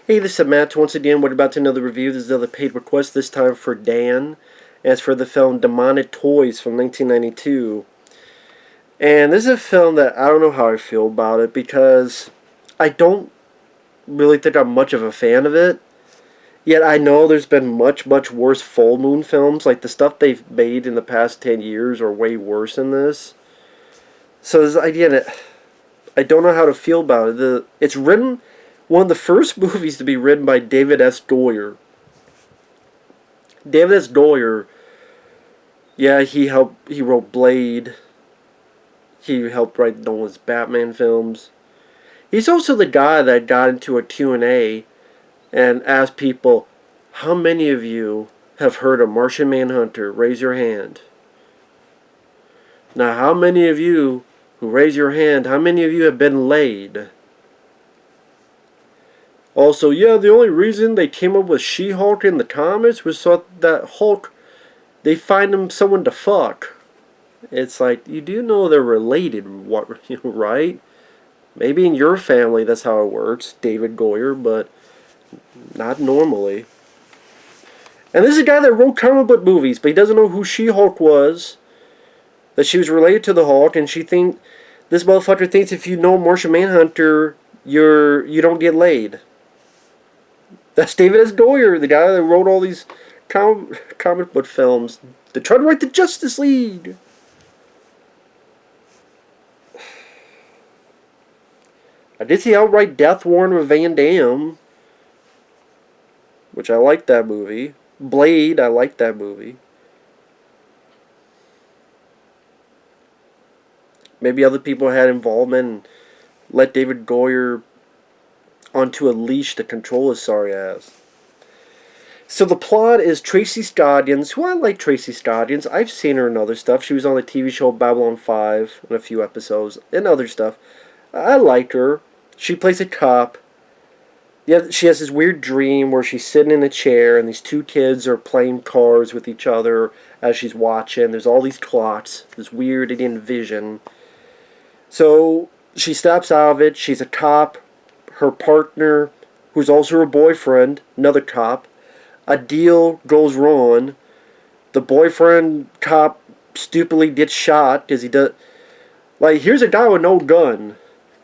Hey, this is Matt. Once again, we're about to another review. This is another paid request, this time for Dan. As for the film Demonic Toys from 1992. And this is a film that I don't know how I feel about it because I don't really think I'm much of a fan of it. Yet I know there's been much, much worse full moon films. Like the stuff they've made in the past 10 years are way worse than this. So this idea that I don't know how to feel about it. It's written, one of the first movies to be written by David S. Goyer. David S. Goyer, yeah, he wrote Blade. He helped write Nolan's Batman films. He's also the guy that got into a Q&A and asked people, how many of you have heard of Martian Manhunter? Raise your hand. Now, how many of you who raise your hand, how many of you have been laid? Also, yeah, the only reason they came up with She-Hulk in the comics was so that Hulk, they find him someone to fuck. It's like, you do know they're related, right? Maybe in your family that's how it works, David Goyer, but not normally. And this is a guy that wrote comic book movies, but he doesn't know who She-Hulk was, that she was related to the Hulk, and this motherfucker thinks if you know Martian Manhunter, you don't get laid. That's David S. Goyer, the guy that wrote all these comic book films. They tried to write the Justice League. I did see outright Death Warrant with Van Damme, which I liked that movie. Blade, I liked that movie. Maybe other people had involvement and let David Goyer onto a leash to control his sorry ass. So the plot is Tracy Scoggins, who I like Tracy Scoggins. I've seen her in other stuff. She was on the TV show Babylon 5 in a few episodes and other stuff. I like her. She plays a cop. Yeah, she has this weird dream where she's sitting in a chair and these two kids are playing cards with each other as she's watching. There's all these clocks, this weird Indian vision. So she snaps out of it. She's a cop. Her partner, who's also her boyfriend, another cop. A deal goes wrong. The boyfriend cop stupidly gets shot because he does. Like, here's a guy with no gun.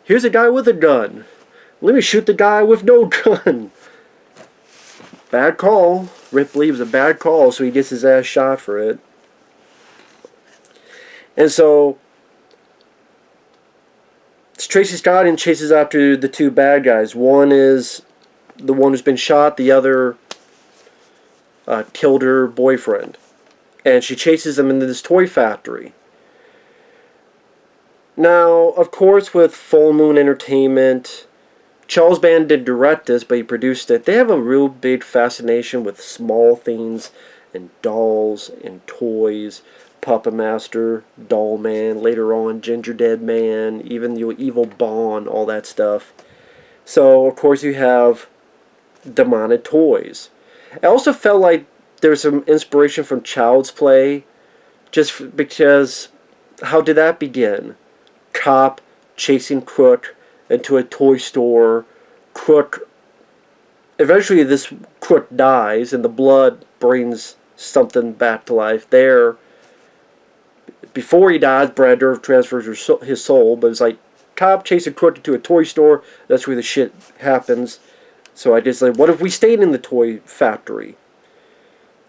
Here's a guy with a gun. Let me shoot the guy with no gun. Bad call. Ripley was a bad call, so he gets his ass shot for it. And so Tracy Scoggins chases after the two bad guys. One is the one who's been shot. The other killed her boyfriend. And she chases them into this toy factory. Now, of course, with Full Moon Entertainment, Charles Band did direct this, but he produced it. They have a real big fascination with small things and dolls and toys. Puppet Master, Doll Man, later on Ginger Dead Man, even the Evil Bond, all that stuff. So, of course, you have Demonic Toys. I also felt like there was some inspiration from Child's Play, just because, how did that begin? Cop chasing crook into a toy store. Crook, eventually this crook dies and the blood brings something back to life there. Before he dies, Brad Dourif transfers his soul, but it's like cop chasing crook into a toy store. That's where the shit happens. So I just like, what if we stayed in the toy factory?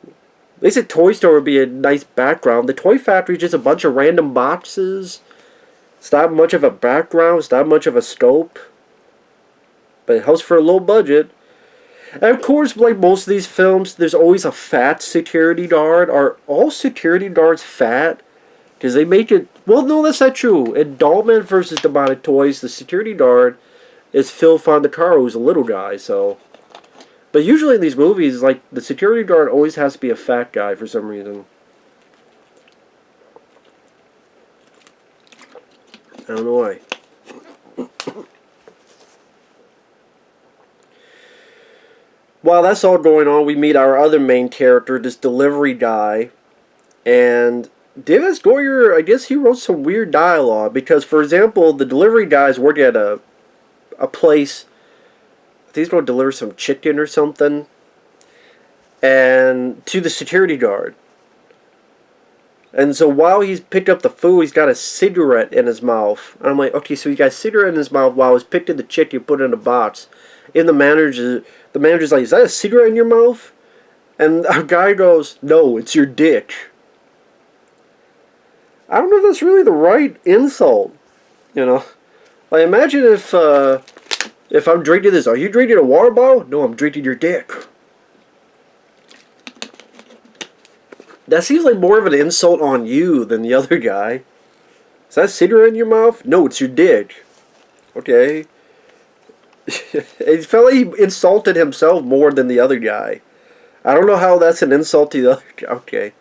At least a toy store would be a nice background. The toy factory is just a bunch of random boxes. It's not much of a background. It's not much of a scope. But it helps for a low budget. And of course, like most of these films, there's always a fat security guard. Are all security guards fat? Because they make it... Well, no, that's not true. In Dollman vs. Demonic Toys, the security guard is Phil Fondacaro, who's a little guy, so... But usually in these movies, like, the security guard always has to be a fat guy for some reason. I don't know why. While that's all going on, we meet our other main character, this delivery guy. And David S. Goyer, I guess he wrote some weird dialogue. Because, for example, the delivery guys work at a place he's going to deliver some chicken or something, and to the security guard. And so while he's picked up the food, he's got a cigarette in his mouth. And I'm like, okay, so he's got a cigarette in his mouth while he's picked up the chicken, put it in a box. And the manager's like, is that a cigarette in your mouth? And our guy goes, no, it's your dick. I don't know if that's really the right insult, you know. Like, imagine if I'm drinking this. Are you drinking a water bottle? No, I'm drinking your dick. That seems like more of an insult on you than the other guy. Is that a cigarette in your mouth? No, it's your dick. Okay. It felt like he insulted himself more than the other guy. I don't know how that's an insult to the other guy. Okay.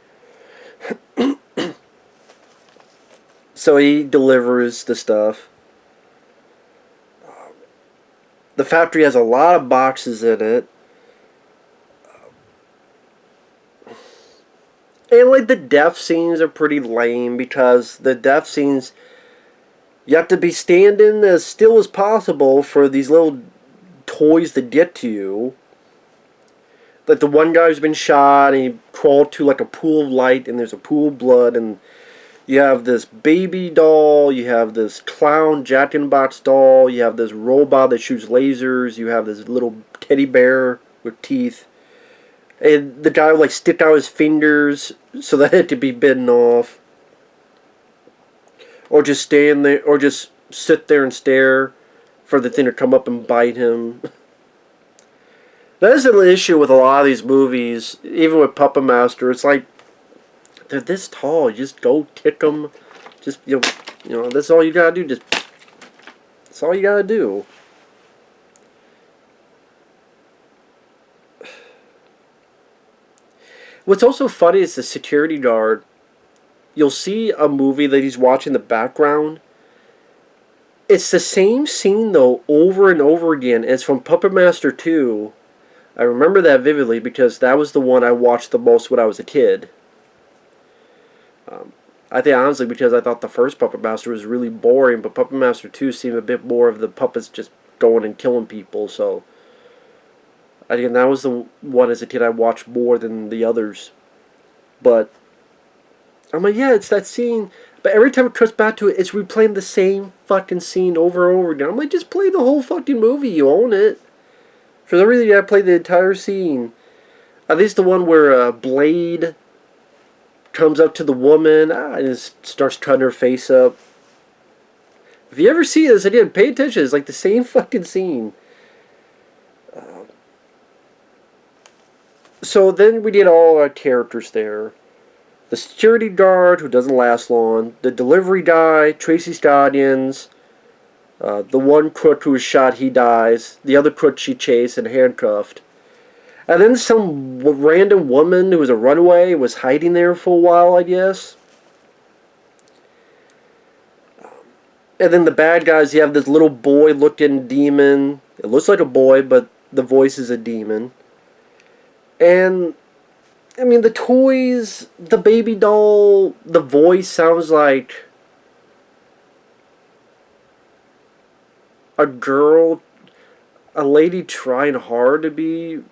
So he delivers the stuff. The factory has a lot of boxes in it. And like the death scenes are pretty lame because the death scenes, you have to be standing as still as possible for these little toys to get to you. Like the one guy's been shot and he crawled to like a pool of light and there's a pool of blood, and you have this baby doll, you have this clown Jack in the Box doll, you have this robot that shoots lasers, you have this little teddy bear with teeth. And the guy would like stick out his fingers so that it could be bitten off. Or just stand there, or just sit there and stare for the thing to come up and bite him. That is an issue with a lot of these movies, even with Puppet Master. It's like, they're this tall, you just go kick them. Just, you know, that's all you gotta do. That's all you gotta do. What's also funny is the security guard. You'll see a movie that he's watching in the background. It's the same scene, though, over and over again. It's from Puppet Master 2. I remember that vividly because that was the one I watched the most when I was a kid. I think, honestly, because I thought the first Puppet Master was really boring, but Puppet Master 2 seemed a bit more of the puppets just going and killing people, so again, that was the one as a kid I watched more than the others. But I'm like, yeah, it's that scene. But every time it cuts back to it, it's replaying the same fucking scene over and over again. I'm like, just play the whole fucking movie. You own it. For some reason, you gotta play the entire scene. At least the one where Blade comes up to the woman and just starts cutting her face up. If you ever see this again, pay attention. It's like the same fucking scene. So then we get all our characters there. The security guard, who doesn't last long. The delivery guy, Tracy Scoggins. The one crook who was shot, he dies. The other crook she chased and handcuffed. And then some random woman who was a runaway was hiding there for a while, I guess. And then the bad guys, you have this little boy-looking demon. It looks like a boy, but the voice is a demon. And, I mean, the toys, the baby doll, the voice sounds like a girl, a lady trying hard to be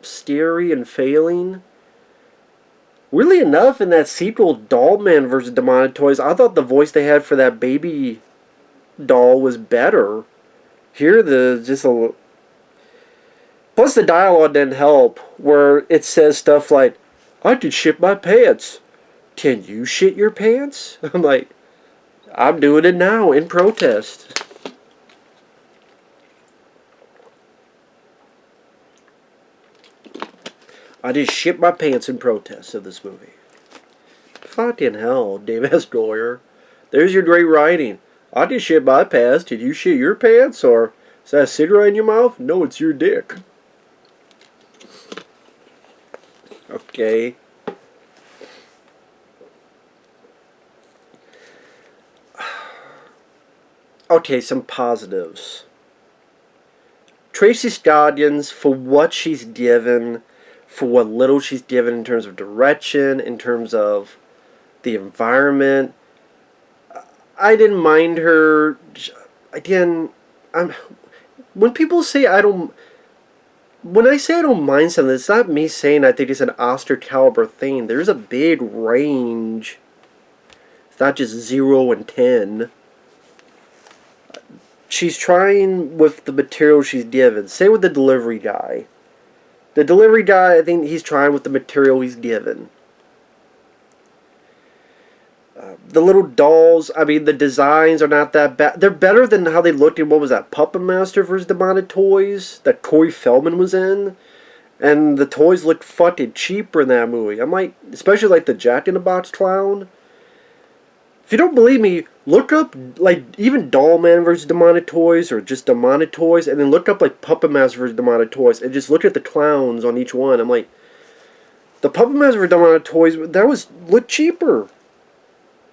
scary and failing. Weirdly enough, in that sequel, Dollman vs. Demonic Toys, I thought the voice they had for that baby doll was better. Here, plus the dialogue didn't help, where it says stuff like, I could shit my pants. Can you shit your pants? I'm like, I'm doing it now in protest. I just shit my pants in protest of this movie. Fucking hell, Dave S. Goyer. There's your great writing. I just shit my pants. Did you shit your pants? Or is that a cigarette in your mouth? No, it's your dick. Okay. Okay, some positives. Tracy Scoggins, for what she's given, for what little she's given in terms of direction, in terms of the environment, I didn't mind her. Again, when people say I don't, when I say I don't mind something, it's not me saying I think it's an Oscar caliber thing. There's a big range. It's not just 0 and 10. She's trying with the material she's given. Say with the delivery guy. The delivery guy, I think he's trying with the material he's given. The little dolls, I mean, the designs are not that bad. They're better than how they looked in, what was that, Puppet Master vs. Demonic Toys that Corey Feldman was in. And the toys looked fucking cheaper in that movie. I'm like, especially like the Jack in the Box clown. If you don't believe me, look up like even Dollman vs. Demonic Toys or just Demonic Toys, and then look up like Puppet Master vs. Demonic Toys, and just look at the clowns on each one. I'm like, the Puppet Master vs. Demonic Toys that was looked cheaper.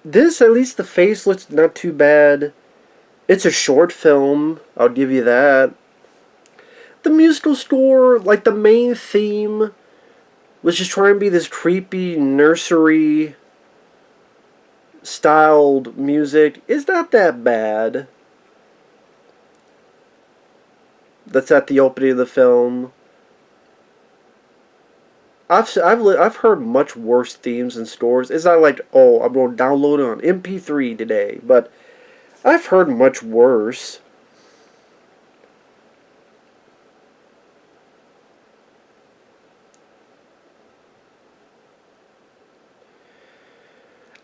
This, at least the face looks not too bad. It's a short film, I'll give you that. The musical score, like the main theme, was just trying to be this creepy nursery styled music. It's not that bad. That's at the opening of the film. I've heard much worse themes and scores. It's not like, oh, I'm going to download it on MP3 today, but I've heard much worse.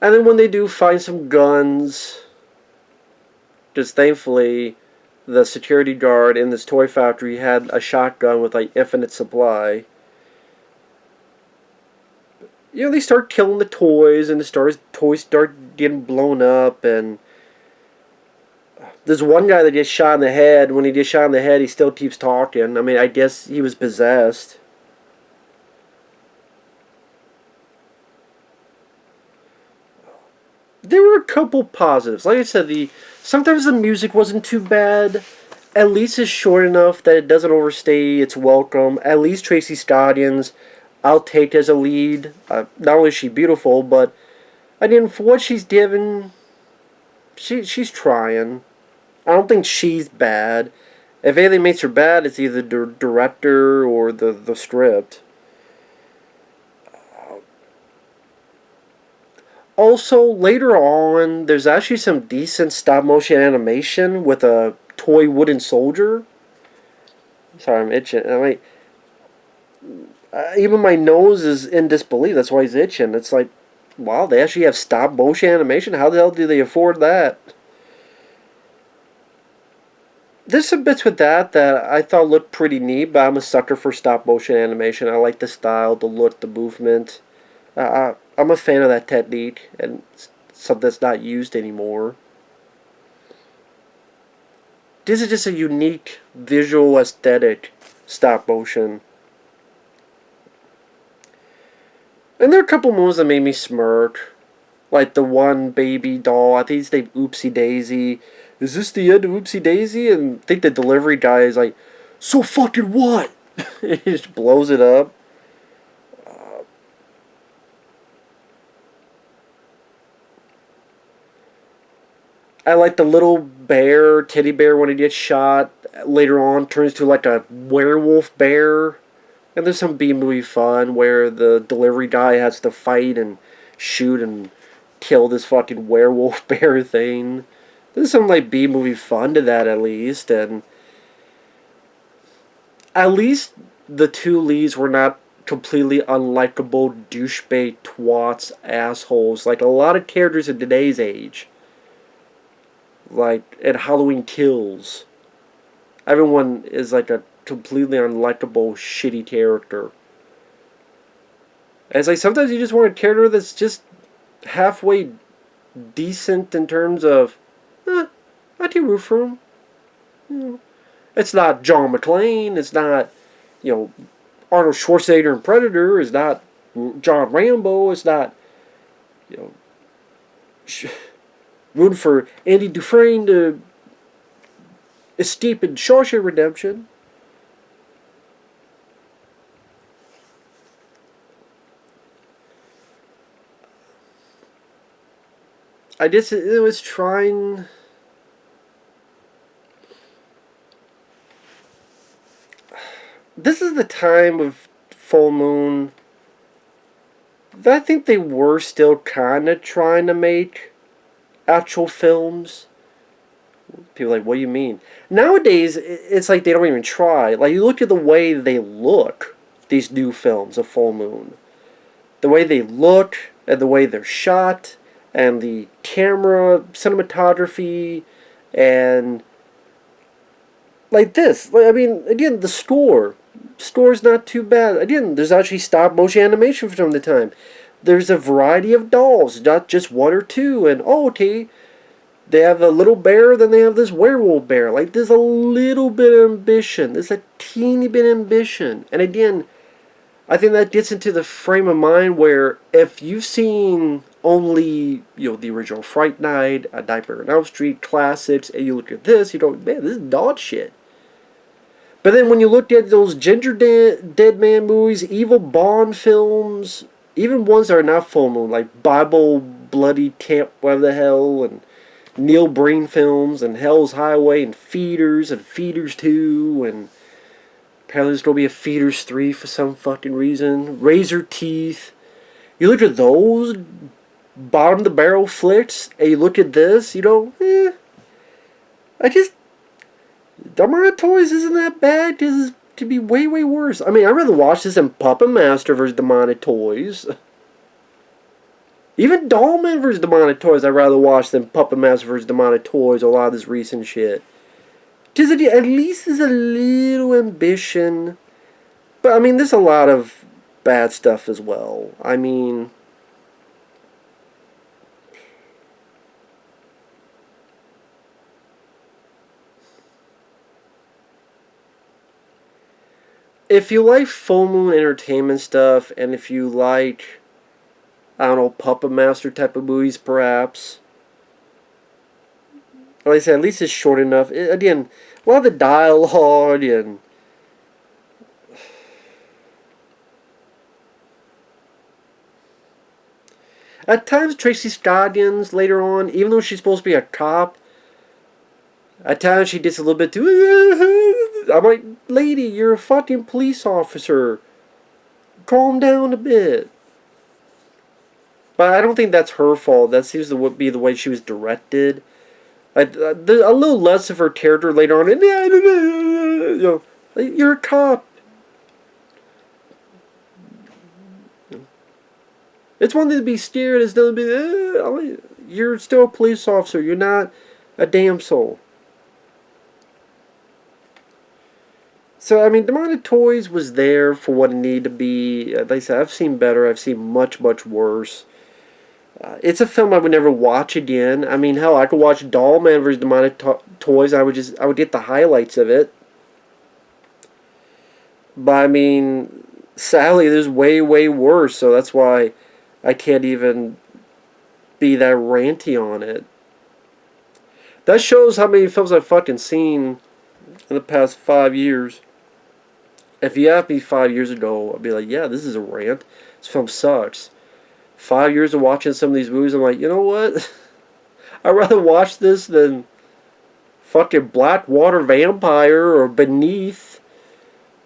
And then when they do find some guns, just thankfully, the security guard in this toy factory had a shotgun with like infinite supply. You know, they start killing the toys, and the toys start getting blown up, and there's one guy that gets shot in the head. When he gets shot in the head, he still keeps talking. I mean, I guess he was possessed. There were a couple positives. Like I said, sometimes the music wasn't too bad. At least it's short enough that it doesn't overstay its welcome. At least Tracy Scoggins, I'll take as a lead. Not only is she beautiful, but I mean, for what she's given, she's trying. I don't think she's bad. If anything makes her bad, it's either the director or the script. Also, later on, there's actually some decent stop motion animation with a toy wooden soldier. Sorry, I'm itching. I mean, even my nose is in disbelief. That's why he's itching. It's like, wow, they actually have stop motion animation? How the hell do they afford that? There's some bits with that I thought looked pretty neat, but I'm a sucker for stop motion animation. I like the style, the look, the movement. I'm a fan of that technique, and something that's not used anymore. This is just a unique visual aesthetic stop motion. And there are a couple moves that made me smirk. Like the one baby doll, I think it's named Oopsie Daisy. Is this the end of Oopsie Daisy? And I think the delivery guy is like, so fucking what? He just blows it up. I like the little bear, teddy bear, when he gets shot. Later on, turns to like a werewolf bear. And there's some B-movie fun where the delivery guy has to fight and shoot and kill this fucking werewolf bear thing. There's some like B-movie fun to that at least, and at least the two leads were not completely unlikable douchebag twats assholes like a lot of characters in today's age. Like in Halloween Kills, everyone is like a completely unlikable shitty character. And it's like sometimes you just want a character that's just halfway decent in terms of, I can root for him. You know, it's not John McClane. It's not, Arnold Schwarzenegger in Predator. It's not John Rambo. It's not, you know, rooting for Andy Dufresne to escape in Shawshank Redemption. I guess it was trying. This is the time of Full Moon that I think they were still kind of trying to make actual films. People are like, what do you mean? Nowadays, it's like they don't even try. Like, you look at the way they look, these new films of Full Moon. The way they look, and the way they're shot, and the camera, cinematography, and like this. Like, I mean, again, the score. Score's not too bad. Again, there's actually stop motion animation from the time. There's a variety of dolls, not just one or two. And oh, okay, they have a little bear, then they have this werewolf bear. Like, there's a little bit of ambition. There's a teeny bit of ambition. And again, I think that gets into the frame of mind where if you've seen only, the original Fright Night, A Nightmare on Elm Street classics, and you look at this, you go, man, this is dog shit. But then when you look at those Ginger Dead Man movies, Evil Bond films, even ones that are not Full Moon, like Bible Bloody Camp, whatever the hell, and Neil Breen films, and Hell's Highway, and Feeders 2, and apparently there's going to be a Feeders 3 for some fucking reason. Razor Teeth. You look at those bottom of the barrel flicks, and you look at this, Demonic Toys isn't that bad, because it could be way, way worse. I mean, I'd rather watch this than Puppet Master vs. Demonic Toys. Even Dollman vs. Demonic Toys I'd rather watch than Puppet Master vs. Demonic Toys, a lot of this recent shit. Because at least there's a little ambition. But, I mean, there's a lot of bad stuff as well. I mean, if you like Full Moon Entertainment stuff, and if you like, I don't know, Puppet Master type of movies, perhaps. Like I said, at least it's short enough. Again, a lot of the dialogue and at times Tracy Scoggins later on, even though she's supposed to be a cop, at times she gets a little bit too. I'm like, lady, you're a fucking police officer. Calm down a bit. But I don't think that's her fault. That seems to be the way she was directed. A little less of her character later on. You're a cop. It's one thing to be scared. It's another to be. You're still a police officer. You're not a damn soul. So, I mean, Demonic Toys was there for what it needed to be. Like I said, I've seen better. I've seen much, much worse. It's a film I would never watch again. I mean, hell, I could watch Dollman vs. Demonic Toys. I would get the highlights of it. But, I mean, sadly, there's way, way worse. So that's why I can't even be that ranty on it. That shows how many films I've fucking seen in the past 5 years. If you asked me 5 years ago, I'd be like, yeah, this is a rant. This film sucks. 5 years of watching some of these movies, I'm like, you know what? I'd rather watch this than fucking Blackwater Vampire or Beneath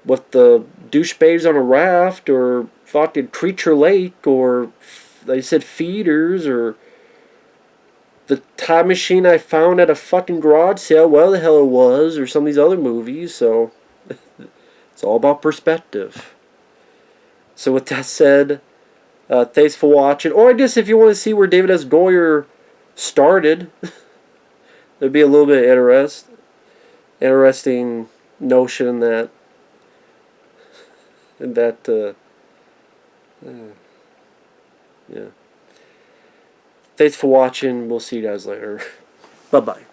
with the douchebags on a raft, or fucking Creature Lake, or they said Feeders, or The Time Machine I Found at a fucking garage sale, whatever the hell it was, or some of these other movies. So it's all about perspective. So with that said, thanks for watching. Or I guess if you want to see where David S. Goyer started, there'd be a little bit of interesting notion that yeah. Thanks for watching. We'll see you guys later. Bye-bye.